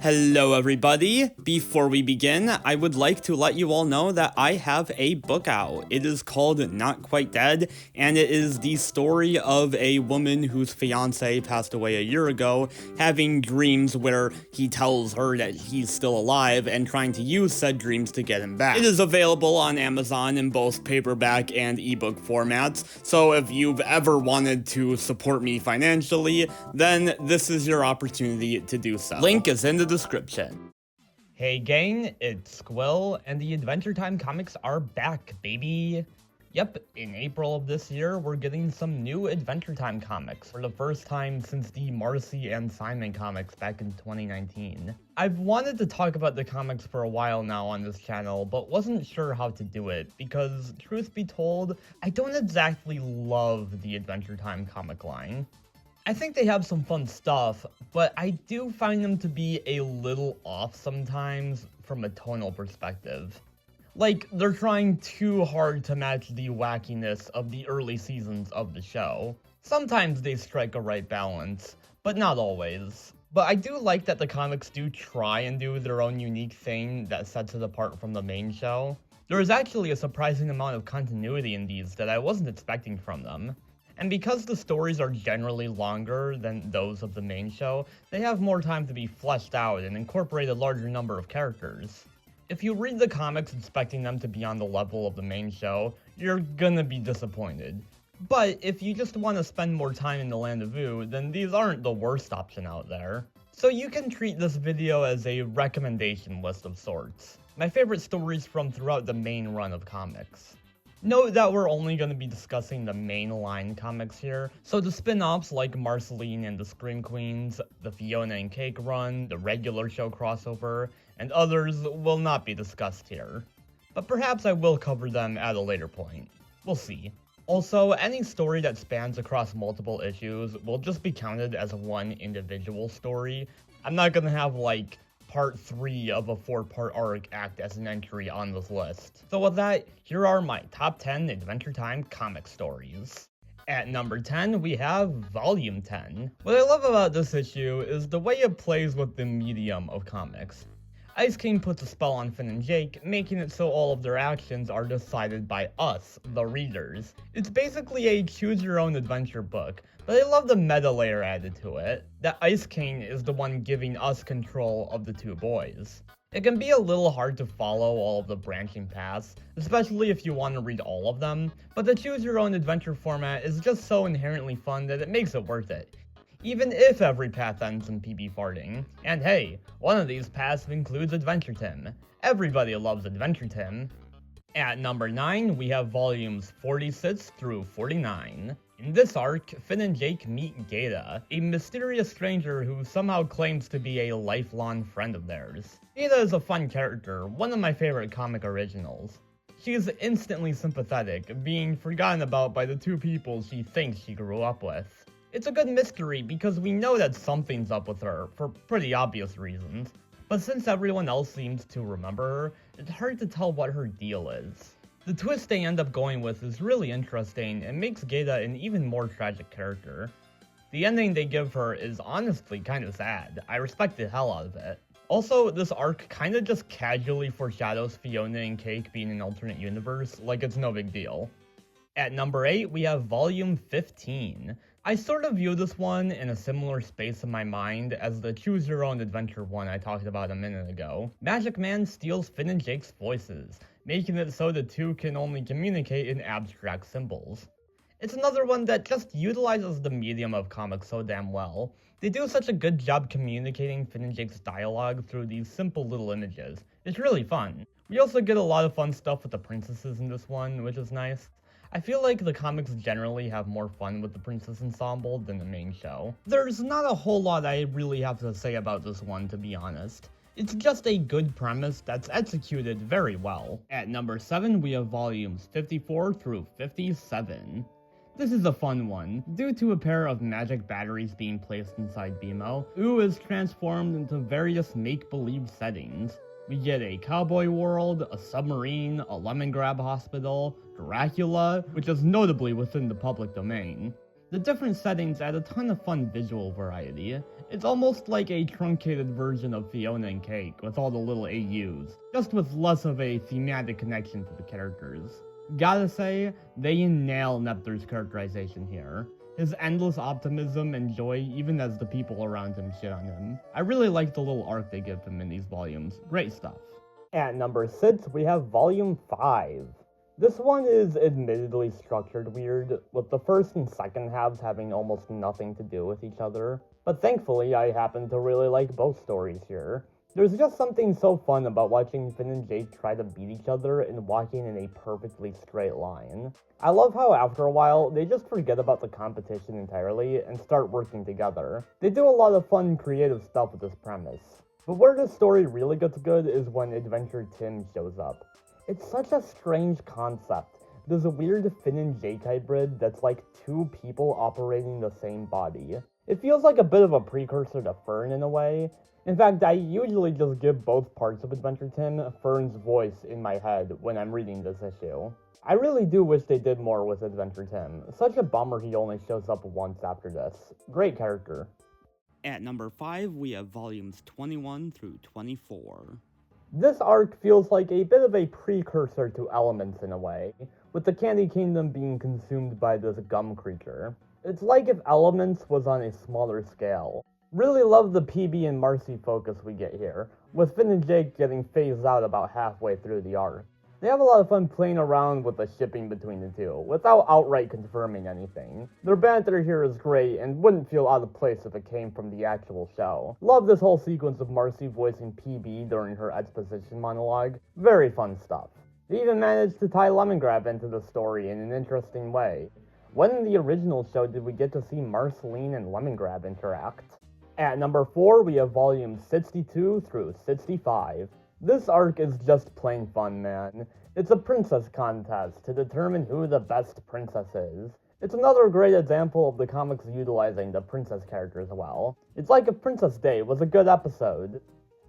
Hello everybody! Before we begin, I would like to let you all know that I have a book out. It is called Not Quite Dead, and it is the story of a woman whose fiance passed away a year ago, having dreams where he tells her that he's still alive and trying to use said dreams to get him back. It is available on Amazon in both paperback and ebook formats, so if you've ever wanted to support me financially, then this is your opportunity to do so. Link is in the description. Hey gang, it's Squill, and the Adventure Time comics are back, baby! Yep, in April of this year, we're getting some new Adventure Time comics for the first time since the Marcy and Simon comics back in 2019. I've wanted to talk about the comics for a while now on this channel, but wasn't sure how to do it, because truth be told, I don't exactly love the Adventure Time comic line. I think they have some fun stuff, but I do find them to be a little off sometimes from a tonal perspective. Like, they're trying too hard to match the wackiness of the early seasons of the show. Sometimes they strike a right balance, but not always. But I do like that the comics do try and do their own unique thing that sets it apart from the main show. There is actually a surprising amount of continuity in these that I wasn't expecting from them. And because the stories are generally longer than those of the main show, they have more time to be fleshed out and incorporate a larger number of characters. If you read the comics expecting them to be on the level of the main show, you're gonna be disappointed. But if you just want to spend more time in the Land of Vu, then these aren't the worst option out there. So you can treat this video as a recommendation list of sorts. My favorite stories from throughout the main run of comics. Note that we're only going to be discussing the mainline comics here, so the spin-offs like Marceline and the Scream Queens, the Fiona and Cake run, the regular show crossover, and others will not be discussed here. But perhaps I will cover them at a later point. We'll see. Also, any story that spans across multiple issues will just be counted as one individual story. I'm not going to have like Part 3 of a 4-part arc act as an entry on this list. So with that, here are my top 10 Adventure Time comic stories. At number 10, we have Volume 10. What I love about this issue is the way it plays with the medium of comics. Ice King puts a spell on Finn and Jake, making it so all of their actions are decided by us, the readers. It's basically a choose-your-own-adventure book, but I love the meta layer added to it, that Ice King is the one giving us control of the two boys. It can be a little hard to follow all of the branching paths, especially if you want to read all of them, but the choose-your-own-adventure format is just so inherently fun that it makes it worth it. Even if every path ends in PB farting. And hey, one of these paths includes Adventure Tim. Everybody loves Adventure Tim. At number 9, we have volumes 46 through 49. In this arc, Finn and Jake meet Gada, a mysterious stranger who somehow claims to be a lifelong friend of theirs. Gada is a fun character, one of my favorite comic originals. She is instantly sympathetic, being forgotten about by the two people she thinks she grew up with. It's a good mystery because we know that something's up with her, for pretty obvious reasons, but since everyone else seems to remember her, it's hard to tell what her deal is. The twist they end up going with is really interesting and makes Gada an even more tragic character. The ending they give her is honestly kinda sad. I respect the hell out of it. Also, this arc kinda just casually foreshadows Fiona and Cake being an alternate universe, like it's no big deal. At number 8, we have Volume 15. I sort of view this one in a similar space in my mind as the Choose Your Own Adventure one I talked about a minute ago. Magic Man steals Finn and Jake's voices, making it so the two can only communicate in abstract symbols. It's another one that just utilizes the medium of comics so damn well. They do such a good job communicating Finn and Jake's dialogue through these simple little images. It's really fun. We also get a lot of fun stuff with the princesses in this one, which is nice. I feel like the comics generally have more fun with the Princess Ensemble than the main show. There's not a whole lot I really have to say about this one, to be honest. It's just a good premise that's executed very well. At number 7, we have volumes 54 through 57. This is a fun one. Due to a pair of magic batteries being placed inside BMO, Ooh is transformed into various make-believe settings. We get a cowboy world, a submarine, a lemon grab hospital, Dracula, which is notably within the public domain. The different settings add a ton of fun visual variety. It's almost like a truncated version of Fiona and Cake with all the little AUs, just with less of a thematic connection to the characters. Gotta say, they nail Nepther's characterization here. His endless optimism and joy even as the people around him shit on him. I really like the little arc they give him in these volumes. Great stuff. At number 6, we have Volume 5. This one is admittedly structured weird, with the first and second halves having almost nothing to do with each other. But thankfully, I happen to really like both stories here. There's just something so fun about watching Finn and Jake try to beat each other and walking in a perfectly straight line. I love how after a while, they just forget about the competition entirely and start working together. They do a lot of fun creative stuff with this premise. But where this story really gets good is when Adventure Tim shows up. It's such a strange concept. There's a weird Finn and Jake hybrid that's like two people operating the same body. It feels like a bit of a precursor to Fern in a way. In fact, I usually just give both parts of Adventure Tim Fern's voice in my head when I'm reading this issue. I really do wish they did more with Adventure Tim. Such a bummer he only shows up once after this. Great character. At number 5, we have volumes 21 through 24. This arc feels like a bit of a precursor to Elements in a way, with the Candy Kingdom being consumed by this gum creature. It's like if Elements was on a smaller scale. Really love the PB and Marcy focus we get here, with Finn and Jake getting phased out about halfway through the arc. They have a lot of fun playing around with the shipping between the two, without outright confirming anything. Their banter here is great, and wouldn't feel out of place if it came from the actual show. Love this whole sequence of Marcy voicing PB during her exposition monologue. Very fun stuff. They even managed to tie Lemongrab into the story in an interesting way. When in the original show did we get to see Marceline and Lemongrab interact? At number 4, we have volumes 62 through 65. This arc is just plain fun, man. It's a princess contest to determine who the best princess is. It's another great example of the comics utilizing the princess characters well. It's like if Princess Day was a good episode.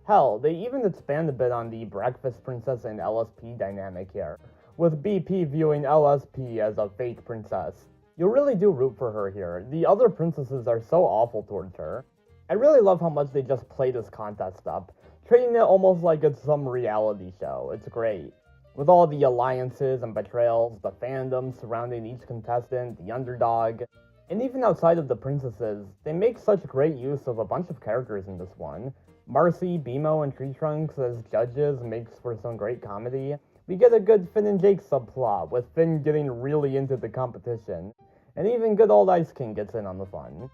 Hell, they even expand a bit on the Breakfast Princess and LSP dynamic here, with BP viewing LSP as a fake princess. You really do root for her here. The other princesses are so awful towards her. I really love how much they just play this contest up, treating it almost like it's some reality show. It's great. With all the alliances and betrayals, the fandom surrounding each contestant, the underdog, and even outside of the princesses, they make such great use of a bunch of characters in this one. Marcy, BMO, and Tree Trunks as judges makes for some great comedy. We get a good Finn and Jake subplot, with Finn getting really into the competition, and even good old Ice King gets in on the fun.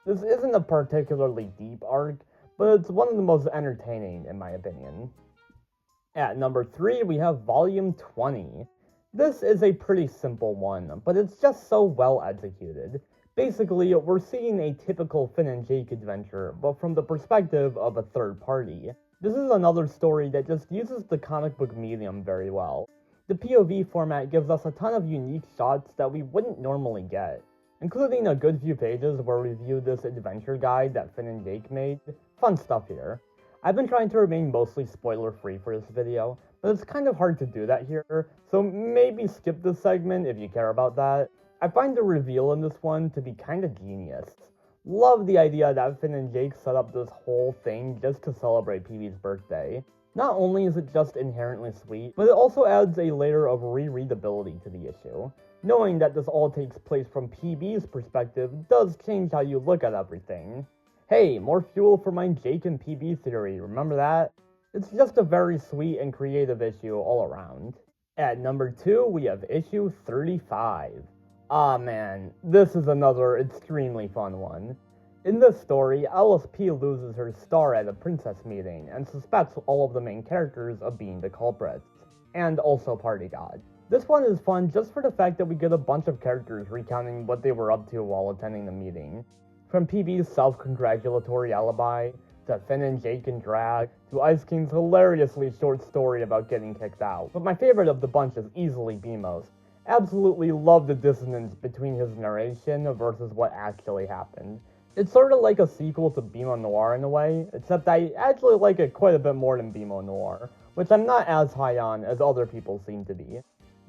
This isn't a particularly deep arc, but it's one of the most entertaining in my opinion. At number 3, we have Volume 20. This is a pretty simple one, but it's just so well executed. Basically, we're seeing a typical Finn and Jake adventure, but from the perspective of a third party. This is another story that just uses the comic book medium very well. The POV format gives us a ton of unique shots that we wouldn't normally get, including a good few pages where we view this adventure guide that Finn and Jake made. Fun stuff here. I've been trying to remain mostly spoiler-free for this video, but it's kind of hard to do that here, so maybe skip this segment if you care about that. I find the reveal in this one to be kinda genius. Love the idea that Finn and Jake set up this whole thing just to celebrate PB's birthday. Not only is it just inherently sweet, but it also adds a layer of rereadability to the issue. Knowing that this all takes place from PB's perspective does change how you look at everything. Hey, more fuel for my Jake and PB theory, remember that? It's just a very sweet and creative issue all around. At number 2, we have issue 35. Ah man, this is another extremely fun one. In this story, LSP loses her star at a princess meeting and suspects all of the main characters of being the culprits, and also Party God. This one is fun just for the fact that we get a bunch of characters recounting what they were up to while attending the meeting. From PB's self-congratulatory alibi, to Finn and Jake in drag, to Ice King's hilariously short story about getting kicked out. But my favorite of the bunch is easily BMO's. Absolutely love the dissonance between his narration versus what actually happened. It's sort of like a sequel to BMO Noir in a way, except I actually like it quite a bit more than BMO Noir, which I'm not as high on as other people seem to be.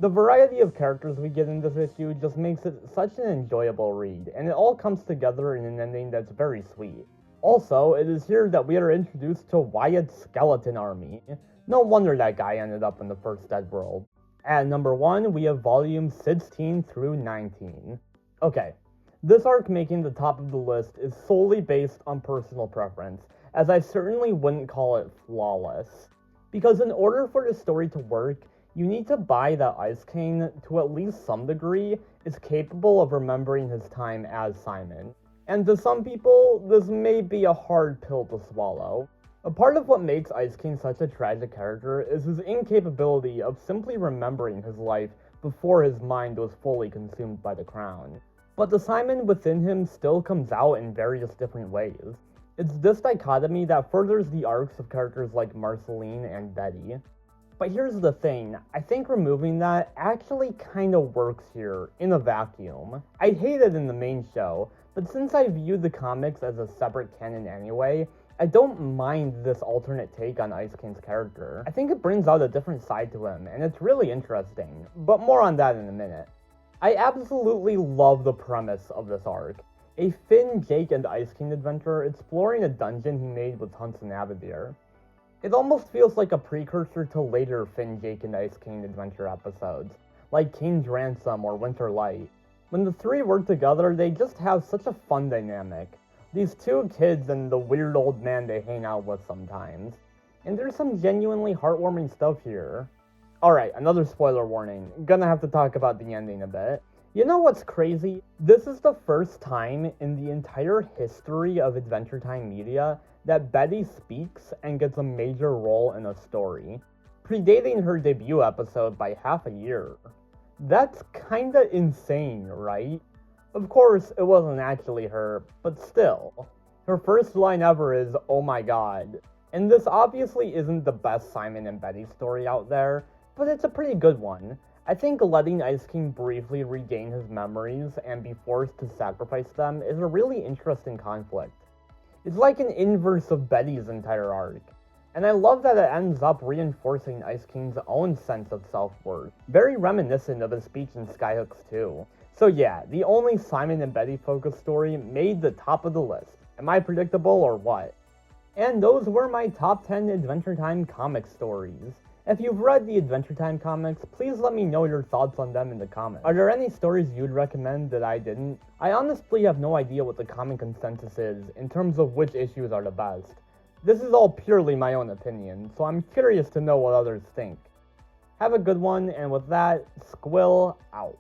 The variety of characters we get in this issue just makes it such an enjoyable read, and it all comes together in an ending that's very sweet. Also, it is here that we are introduced to Wyatt's skeleton army. No wonder that guy ended up in the first Dead World. At number 1, we have volumes 16 through 19. Okay, this arc making the top of the list is solely based on personal preference, as I certainly wouldn't call it flawless. Because in order for the story to work, you need to buy that Ice King, to at least some degree, is capable of remembering his time as Simon. And to some people, this may be a hard pill to swallow. A part of what makes Ice King such a tragic character is his incapability of simply remembering his life before his mind was fully consumed by the crown. But the Simon within him still comes out in various different ways. It's this dichotomy that furthers the arcs of characters like Marceline and Betty. But here's the thing, I think removing that actually kinda works here, in a vacuum. I hate it in the main show, but since I viewed the comics as a separate canon anyway, I don't mind this alternate take on Ice King's character. I think it brings out a different side to him, and it's really interesting, but more on that in a minute. I absolutely love the premise of this arc. A Finn, Jake, and Ice King adventure exploring a dungeon he made with Hunts and Abadir. It almost feels like a precursor to later Finn, Jake, and Ice King adventure episodes, like King's Ransom or Winter Light. When the three work together, they just have such a fun dynamic. These two kids and the weird old man they hang out with sometimes. And there's some genuinely heartwarming stuff here. Alright, another spoiler warning. Gonna have to talk about the ending a bit. You know what's crazy? This is the first time in the entire history of Adventure Time media that Betty speaks and gets a major role in a story, predating her debut episode by half a year. That's kinda insane, right? Of course, it wasn't actually her, but still. Her first line ever is, "Oh my god." And this obviously isn't the best Simon and Betty story out there, but it's a pretty good one. I think letting Ice King briefly regain his memories and be forced to sacrifice them is a really interesting conflict. It's like an inverse of Betty's entire arc. And I love that it ends up reinforcing Ice King's own sense of self-worth, very reminiscent of his speech in Skyhooks 2. So yeah, the only Simon and Betty focused story made the top of the list. Am I predictable or what? And those were my top 10 Adventure Time comic stories. If you've read the Adventure Time comics, please let me know your thoughts on them in the comments. Are there any stories you'd recommend that I didn't? I honestly have no idea what the common consensus is in terms of which issues are the best. This is all purely my own opinion, so I'm curious to know what others think. Have a good one, and with that, Squill out.